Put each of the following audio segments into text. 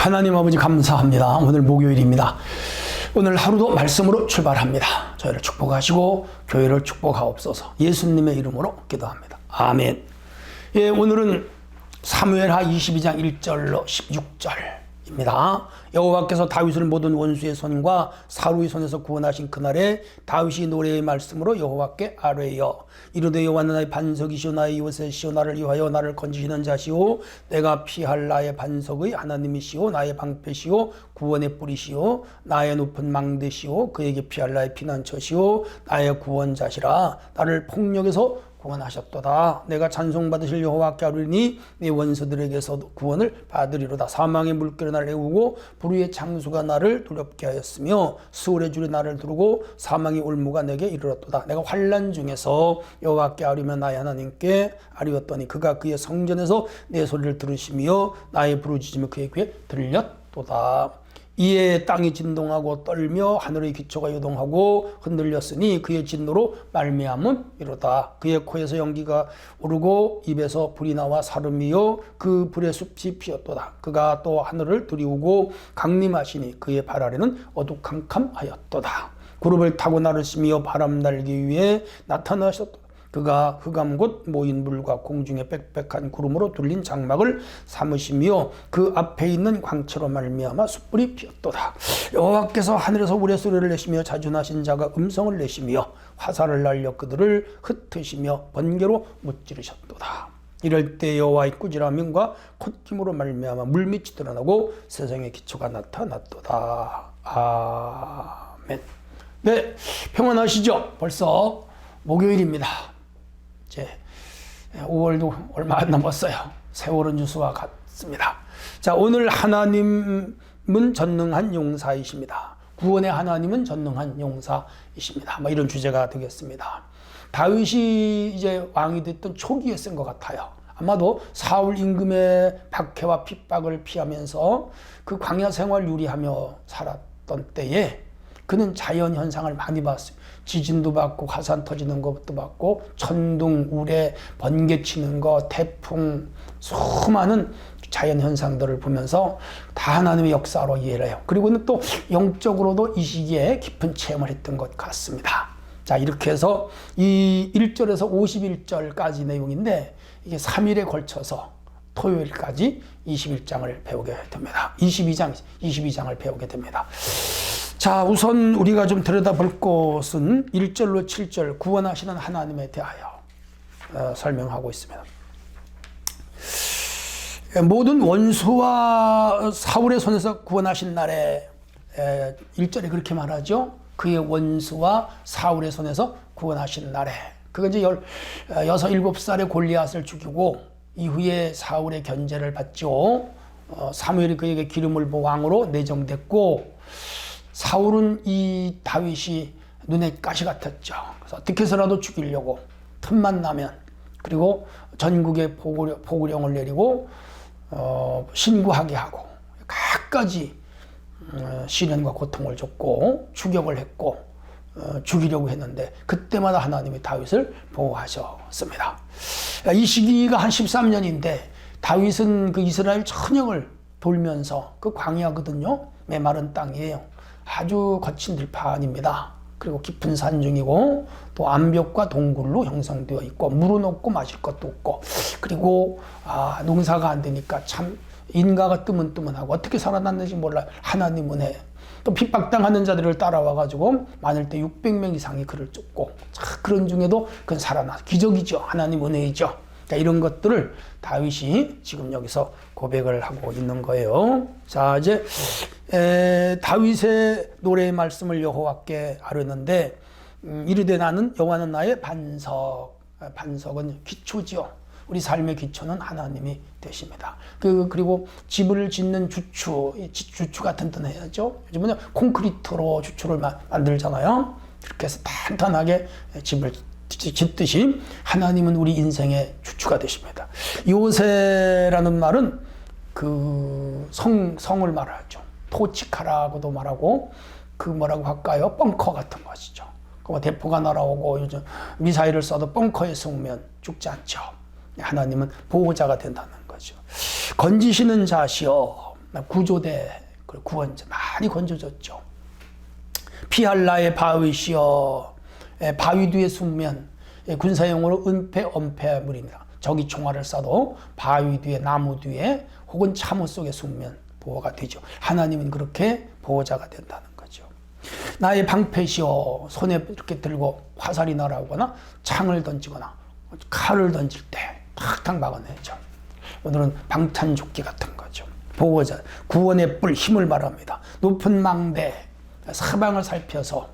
하나님 아버지 감사합니다. 오늘 목요일입니다. 오늘 하루도 말씀으로 출발합니다. 저희를 축복하시고 교회를 축복하옵소서. 예수님의 이름으로 기도합니다. 아멘. 예, 오늘은 사무엘하 22장 1절로 16절입니다. 여호와께서 다윗을 모든 원수의 손과 사루의 손에서 구원하신 그날에 다윗이 노래의 말씀으로 여호와께 아뢰어 이르되 여호와는 나의 반석이시오 나의 요새시오 나를 위하여 나를 건지시는 자시오 내가 피할 나의 반석의 하나님이시오 나의 방패시오 구원의 뿌리시오 나의 높은 망대시오 그에게 피할 나의 피난처시오 나의 구원자시라 나를 폭력에서 구원하셨도다. 내가 찬송받으실 여호와께 아뢰니 네 원수들에게서 구원을 받으리로다. 사망의 물결이 나를 애우고 불의의 창수가 나를 두렵게 하였으며 수월의 줄이 나를 두르고 사망의 올무가 내게 이르렀도다. 내가 환난 중에서 여호와께 아뢰며 나의 하나님께 아뢰었더니 그가 그의 성전에서 내 소리를 들으시며 나의 부르짖음이 그의 귀에 들렸도다. 이에 땅이 진동하고 떨며 하늘의 기초가 요동하고 흔들렸으니 그의 진노로 말미암은 이로다. 그의 코에서 연기가 오르고 입에서 불이 나와 사름이요 그 불의 숲이 피었도다. 그가 또 하늘을 두리우고 강림하시니 그의 발 아래는 어두캄캄하였도다. 구름을 타고 나르시며 바람 날기 위해 나타나셨도다. 그가 흑암 곧 모인 물과 공중에 빽빽한 구름으로 둘린 장막을 삼으시며 그 앞에 있는 광채로 말미암아 숯불이 피었도다. 여호와께서 하늘에서 우레소리를 내시며 자준하신 자가 음성을 내시며 화살을 날려 그들을 흩으시며 번개로 무찌르셨도다. 이럴 때 여호와의 꾸지람과 콧김으로 말미암아 물밑이 드러나고 세상의 기초가 나타났도다. 아멘. 네, 평안하시죠? 벌써 목요일입니다. 이제 5월도 얼마 안 남았어요. 세월은 유수와 같습니다. 자, 오늘 하나님은 전능한 용사이십니다. 구원의 하나님은 전능한 용사이십니다. 뭐 이런 주제가 되겠습니다. 다윗이 이제 왕이 됐던 초기에 쓴 것 같아요. 아마도 사울 임금의 박해와 핍박을 피하면서 그 광야 생활 유리하며 살았던 때에 그는 자연 현상을 많이 봤어요. 지진도 받고 화산 터지는 것도 받고 천둥, 우레, 번개 치는 거, 태풍, 수많은 자연 현상들을 보면서 다 하나님의 역사로 이해를 해요. 그리고는 또 영적으로도 이 시기에 깊은 체험을 했던 것 같습니다. 자, 이렇게 해서 이 1절에서 51절까지 내용인데 이게 3일에 걸쳐서 토요일까지 21장을 배우게 됩니다. 22장을 배우게 됩니다. 자, 우선 우리가 좀 들여다볼 것은 1절로 7절 구원하시는 하나님에 대하여 설명하고 있습니다. 모든 원수와 사울의 손에서 구원하신 날에 1절에 그렇게 말하죠. 그의 원수와 사울의 손에서 구원하신 날에. 그가 이제 6, 7살의 골리앗을 죽이고 이후에 사울의 견제를 받죠. 사무엘이 그에게 기름을 부어 왕으로 내정됐고 사울은 이 다윗이 눈에 가시 같았죠. 그래서 어떻게 해서라도 죽이려고 틈만 나면 그리고 전국에 보고령을 내리고 신고하게 하고 갖가지 시련과 고통을 줬고 추격을 했고 죽이려고 했는데 그때마다 하나님이 다윗을 보호하셨습니다. 이 시기가 한 13년인데 다윗은 그 이스라엘 전역을 돌면서 그 광야거든요. 메마른 땅이에요. 아주 거친 들판입니다. 그리고 깊은 산중이고 또 암벽과 동굴로 형성되어 있고 물은 없고 마실 것도 없고 그리고 농사가 안 되니까 참 인가가 뜨문뜨문하고 어떻게 살아났는지 몰라요. 하나님 은혜. 또 핍박당하는 자들을 따라와가지고 많을 때 600명 이상이 그를 쫓고 그런 중에도 그건 살아나 기적이죠. 하나님 은혜이죠. 자, 이런 것들을 다윗이 지금 여기서 고백을 하고 있는 거예요. 자, 이제 다윗의 노래의 말씀을 여호와께 아뢰는데 이르되 나는 여호와는 나의 반석. 반석은 기초지요. 우리 삶의 기초는 하나님이 되십니다. 그리고 집을 짓는 주추가 튼튼해야죠. 요즘은 콘크리트로 주추를 만들잖아요. 그렇게 해서 탄탄하게 집을 짓듯이 하나님은 우리 인생의 주추가 되십니다. 요새라는 말은 그 성을 말하죠. 토치카라고도 말하고 그 뭐라고 할까요? 벙커 같은 것이죠. 그 대포가 날아오고 요즘 미사일을 쏴도 벙커에 숨으면 죽지 않죠. 하나님은 보호자가 된다는 거죠. 건지시는 자시여 구조대, 구원자 많이 건져졌죠. 피할 나의 바위시여, 바위 뒤에 숨면, 군사용어로 은폐, 엄폐물입니다. 적이 총알을 쏴도 바위 뒤에, 나무 뒤에 혹은 참호 속에 숨면 보호가 되죠. 하나님은 그렇게 보호자가 된다는 거죠. 나의 방패시여, 손에 이렇게 들고 화살이 날아오거나 창을 던지거나 칼을 던질 때 탁탁 막아내죠. 오늘은 방탄조끼 같은 거죠. 보호자, 구원의 뿔, 힘을 말합니다. 높은 망대, 사방을 살펴서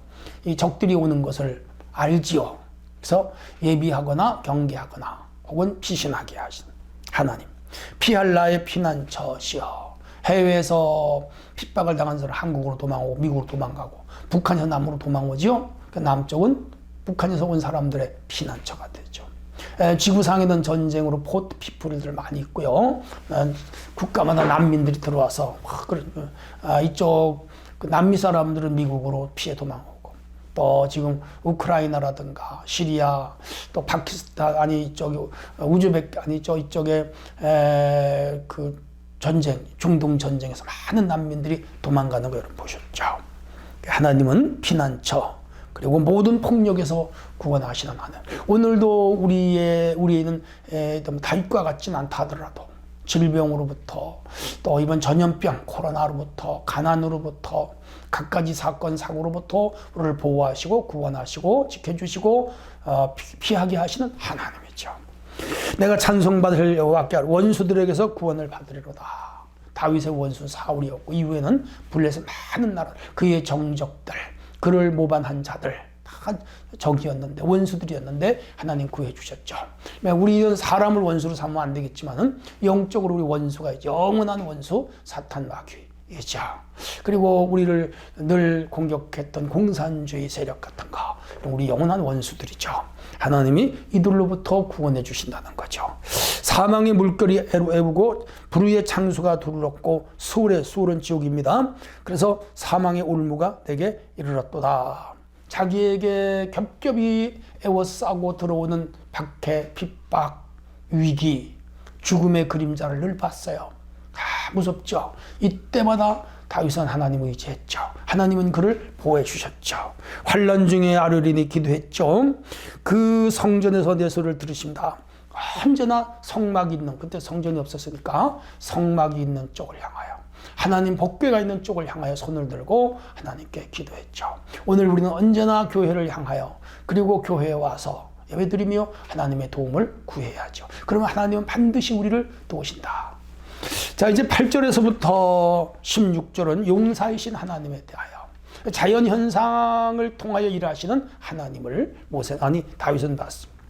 이 적들이 오는 것을 알지요. 그래서 예비하거나 경계하거나 혹은 피신하게 하신 하나님. 피할 나의 피난처시여. 해외에서 핍박을 당한 사람 한국으로 도망오고 미국으로 도망가고 북한에서 남으로 도망오죠. 남쪽은 북한에서 온 사람들의 피난처가 되죠. 지구상에는 전쟁으로 포트 피플들 많이 있고요. 국가마다 난민들이 들어와서 이쪽 남미 사람들은 미국으로 피해 도망오고, 또 지금 우크라이나라든가 시리아, 또 파키스탄, 아니 이쪽에 우즈벡, 아니 이쪽에 그 전쟁, 중동 전쟁에서 많은 난민들이 도망가는 거 여러분 보셨죠? 하나님은 피난처, 그리고 모든 폭력에서 구원하시는 하나님. 오늘도 우리는 다윗과 같지는 않다 하더라도 질병으로부터, 또 이번 전염병, 코로나로부터, 가난으로부터, 갖가지 사건, 사고로부터 우리를 보호하시고 구원하시고 지켜주시고 피하게 하시는 하나님이죠. 내가 찬송받을 여호와께 원수들에게서 구원을 받으리로다. 다윗의 원수 사울이었고, 이후에는 블레셋 많은 나라, 그의 정적들, 그를 모반한 자들 다 적이었는데, 원수들이었는데 하나님 구해 주셨죠. 우리는 사람을 원수로 삼으면 안 되겠지만은 영적으로 우리 원수가 있죠. 영원한 원수 사탄 마귀이죠. 그리고 우리를 늘 공격했던 공산주의 세력 같은 거, 우리 영원한 원수들이죠. 하나님이 이들로부터 구원해 주신다는 거죠. 사망의 물결이 애우고 불의의 창수가 두르렀고 수월은 지옥입니다. 그래서 사망의 올무가 내게 이르렀도다. 자기에게 겹겹이 애워싸고 들어오는 박해, 핍박, 위기, 죽음의 그림자를 늘 봤어요. 무섭죠. 이때마다 다윗은 하나님을 의지했죠. 하나님은 그를 보호해 주셨죠. 환난 중에 아르리니 기도했죠. 그 성전에서 내 소리를 들으십니다. 언제나 성막이 있는, 그때 성전이 없었으니까 성막이 있는 쪽을 향하여, 하나님 복궤가 있는 쪽을 향하여 손을 들고 하나님께 기도했죠. 오늘 우리는 언제나 교회를 향하여, 그리고 교회에 와서 예배드리며 하나님의 도움을 구해야죠. 그러면 하나님은 반드시 우리를 도우신다. 자, 이제 8절에서부터 16절은 용사이신 하나님에 대하여, 자연 현상을 통하여 일하시는 하나님을 다윗은 봤습니다.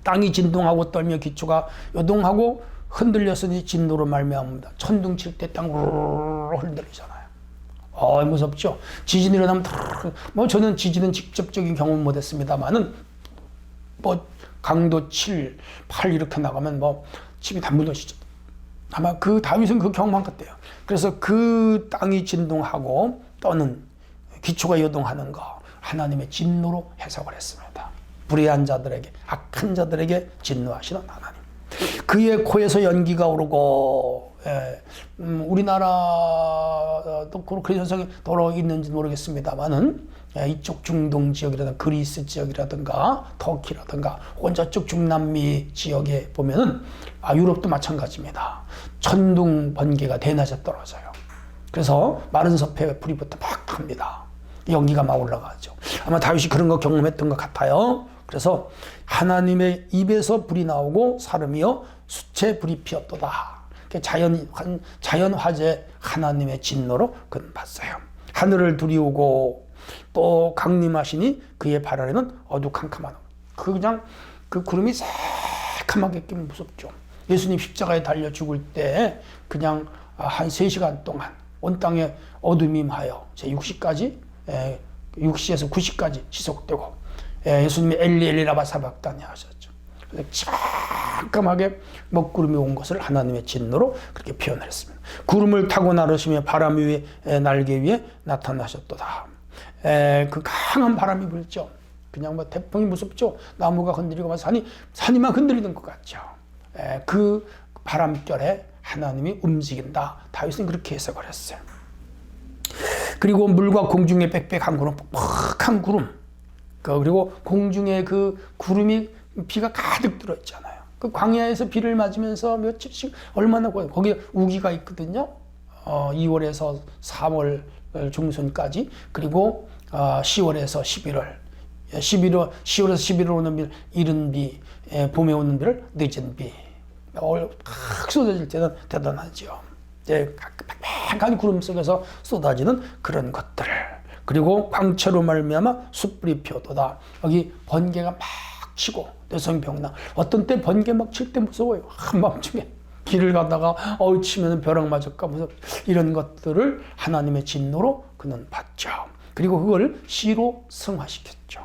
땅이 진동하고 떨며 기초가 요동하고 흔들렸으니 진노로 말미암습니다. 천둥 칠 때 땅 흔들리잖아요. 무섭죠. 지진이 일어나면 저는 지진은 직접적인 경험 못했습니다만은 강도 7, 8 이렇게 나가면 집이 다 무너지죠. 아마 그 다윗은 그 경험한 것 같아요. 그래서 그 땅이 진동하고 떠는, 기초가 요동하는 거 하나님의 진노로 해석을 했습니다. 불의한 자들에게, 악한 자들에게 진노하시는 하나님. 그의 코에서 연기가 오르고, 우리나라도 그런 현상이 더러 있는지 모르겠습니다만은 이쪽 중동 지역이라든가 그리스 지역이라든가 터키라든가 혹은 저쪽 중남미 지역에 보면은 유럽도 마찬가지입니다. 천둥 번개가 대낮에 떨어져요. 그래서 마른 섭에 불이부터 막 합니다. 연기가 막 올라가죠. 아마 다윗이 그런 거 경험했던 것 같아요. 그래서 하나님의 입에서 불이 나오고 사름이여 수채 불이 피었도다. 자연 화재 하나님의 진노로 그는 봤어요. 하늘을 두리우고 또 강림하시니 그의 발 아래는 어두캄캄한, 그냥 그 구름이 새카맣게 끼면 무섭죠. 예수님 십자가에 달려 죽을 때 그냥 한 3시간 동안 온 땅에 어둠이 임하여 제 6시까지 6시에서 9시까지 지속되고, 예수님이 엘리 엘리 라마 사박다니 하셨죠. 깜깜하게 먹구름이 온 것을 하나님의 진노로 그렇게 표현을 했습니다. 구름을 타고 나르시며 바람 위에 날개 위에 나타나셨도다. 그 강한 바람이 불죠. 그냥 태풍이 무섭죠. 나무가 흔들리고 산이만 흔들리는 것 같죠. 그 바람결에 하나님이 움직인다. 다윗은 그렇게 해석을 했어요. 그리고 물과 공중에 빽빽한 구름, 뻑뻑한 구름, 그리고 공중에 그 구름이 비가 가득 들어있잖아요. 그 광야에서 비를 맞으면서 며칠씩 얼마나 거기에 우기가 있거든요. 2월에서 3월 중순까지, 그리고 10월에서 11월, 10월에서 11월 오는 비, 이른 비, 봄에 오는 비를 늦은 비, 확 쏟아질 때는 대단하죠. 빽빽한 구름 속에서 쏟아지는 그런 것들, 그리고 광채로 말미암아 숯불이 피어도다. 여기 번개가 막 치고 대성병나, 어떤 때 번개 막 칠 때 무서워요. 한밤중에 길을 가다가 치면 벼락 맞을까 무섭. 이런 것들을 하나님의 진노로 그는 받죠. 그리고 그걸 시로 승화시켰죠.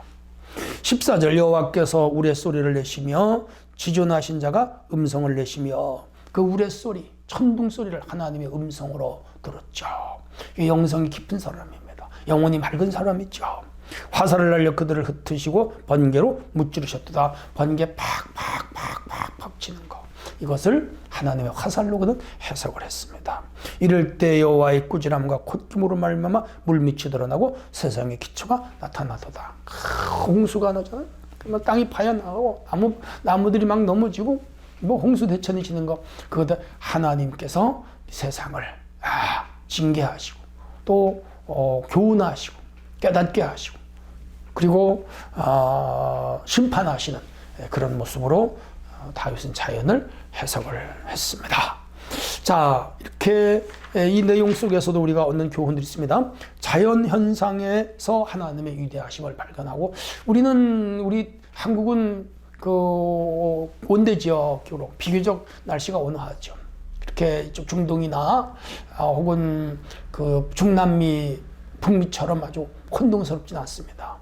14절, 여호와께서 우레소리를 내시며 지존하신 자가 음성을 내시며, 그 우레소리, 천둥소리를 하나님의 음성으로 들었죠. 영성이 깊은 사람입니다. 영혼이 맑은 사람이죠. 화살을 날려 그들을 흩으시고 번개로 무찌르셨도다. 번개 팍팍팍팍팍 치는 거, 이것을 하나님의 화살로 그는 해석을 했습니다. 이럴 때 여호와의 꾸지람과 콧김으로 말미암아 물밑이 드러나고 세상의 기초가 나타나도다. 홍수가 나잖아요. 땅이 파여나가고 나무들이 막 넘어지고 홍수 대천이 지는 거, 그것도 하나님께서 세상을 징계하시고 또 교훈하시고 깨닫게 하시고, 그리고 심판하시는 그런 모습으로 다윗은 자연을 해석을 했습니다. 자, 이렇게 이 내용 속에서도 우리가 얻는 교훈들이 있습니다. 자연 현상에서 하나님의 위대하심을 발견하고, 우리 한국은 그 온대 지역으로 비교적 날씨가 온화하죠. 이렇게 이쪽 중동이나 혹은 그 중남미, 북미처럼 아주 혼동스럽진 않습니다.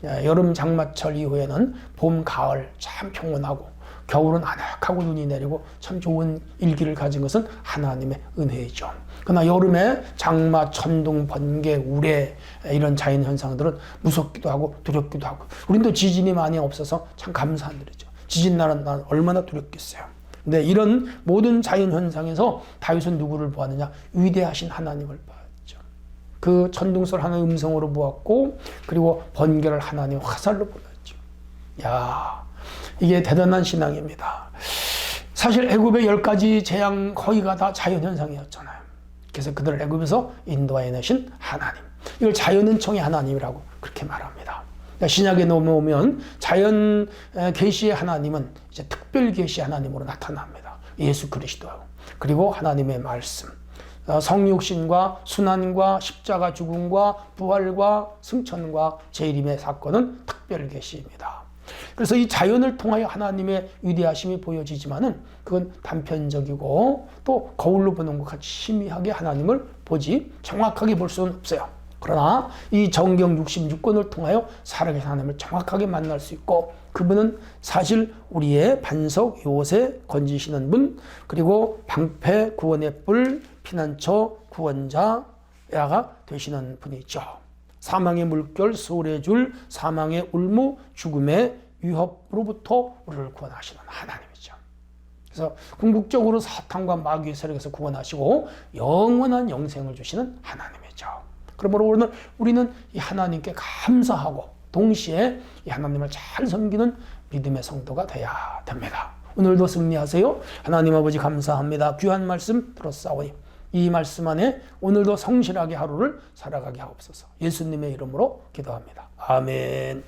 여름 장마철 이후에는 봄, 가을 참 평온하고, 겨울은 아늑하고 눈이 내리고 참 좋은 일기를 가진 것은 하나님의 은혜이죠. 그러나 여름에 장마, 천둥, 번개, 우레, 이런 자연 현상들은 무섭기도 하고 두렵기도 하고, 우리도 지진이 많이 없어서 참 감사한 일이죠. 지진 나는 난 얼마나 두렵겠어요. 근데 이런 모든 자연 현상에서 다윗은 누구를 보았느냐? 위대하신 하나님을 보았죠. 그 천둥소를 하나님의 음성으로 보았고, 그리고 번개를 하나님의 화살로 보았죠. 야, 이게 대단한 신앙입니다. 사실 애굽의 10가지 재앙 거의가 다 자연현상이었잖아요. 그래서 그들을 애굽에서 인도해내신 하나님, 이걸 자연은총의 하나님이라고 그렇게 말합니다. 신약에 넘어오면 자연 계시의 하나님은 이제 특별 계시의 하나님으로 나타납니다. 예수 그리스도, 그리고 하나님의 말씀, 성육신과 순환과 십자가 죽음과 부활과 승천과 재림의 사건은 특별 계시입니다. 그래서 이 자연을 통하여 하나님의 위대하심이 보여지지만은 그건 단편적이고 또 거울로 보는 것 같이 희미하게 하나님을 보지 정확하게 볼 수는 없어요. 그러나 이 정경 66권을 통하여 살아계신 하나님을 정확하게 만날 수 있고, 그분은 사실 우리의 반석, 요새 건지시는 분, 그리고 방패, 구원의 뿔, 피난처, 구원자가 되시는 분이죠. 사망의 물결, 소울의 줄, 사망의 울무, 죽음의 위협으로부터 우리를 구원하시는 하나님이죠. 그래서 궁극적으로 사탄과 마귀의 세력에서 구원하시고 영원한 영생을 주시는 하나님이죠. 그러므로 우리는 이 하나님께 감사하고 동시에 이 하나님을 잘 섬기는 믿음의 성도가 되어야 됩니다. 오늘도 승리하세요. 하나님 아버지 감사합니다. 귀한 말씀 들었사오니 이 말씀 안에 오늘도 성실하게 하루를 살아가게 하옵소서. 예수님의 이름으로 기도합니다. 아멘.